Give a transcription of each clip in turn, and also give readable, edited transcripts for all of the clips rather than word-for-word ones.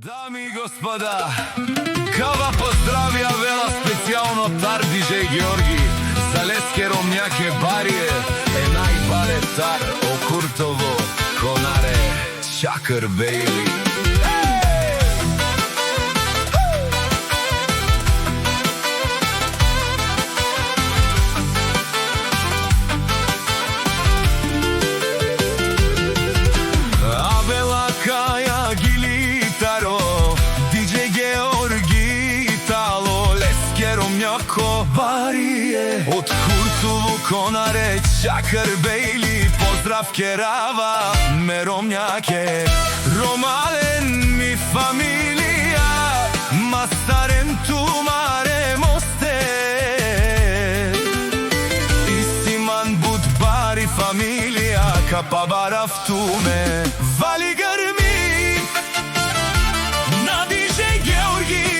Дами и господа, кава поздравија вела специјално тар диџеј Георги. За Лескеро мјаке барие е најбаре тар окуртово конаре Чакър Бейли. Барие од Куртово конаре Чакър Бейли. Поздрав керава меромњаке Ромален ми фамилија Мастарем тумаре мосте Исиман буд бари фамилија Капа барав туме Вали грми на диџеј Георги.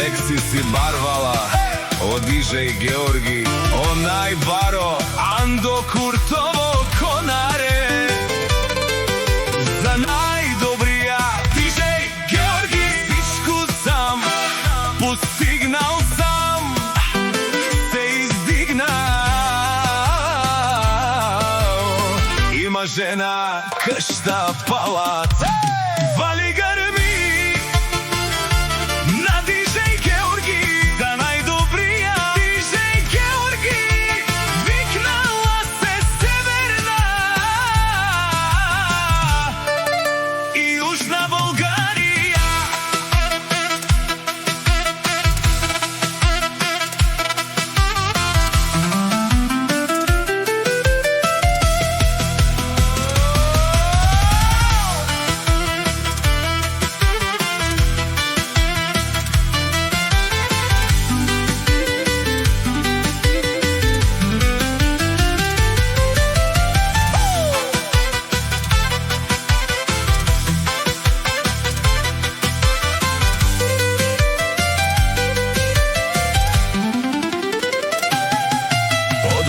Лекси си барвала од диџеј Георги, онај баро Андо Куртово конаре. За најдобрија диџеј Георги всичко сам постигнал сам, се издигнал. Има жена, кшта, палат, вали грми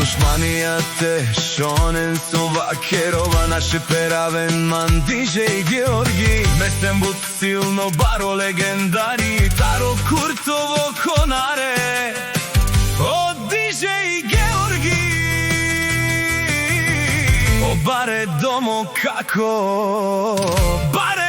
Душманијате шонен со вакерова наше перавен ман диџеј Георги. Месен буд силно баро легендари таро Куртово конаре од диџеј Георги. О баре домо како баре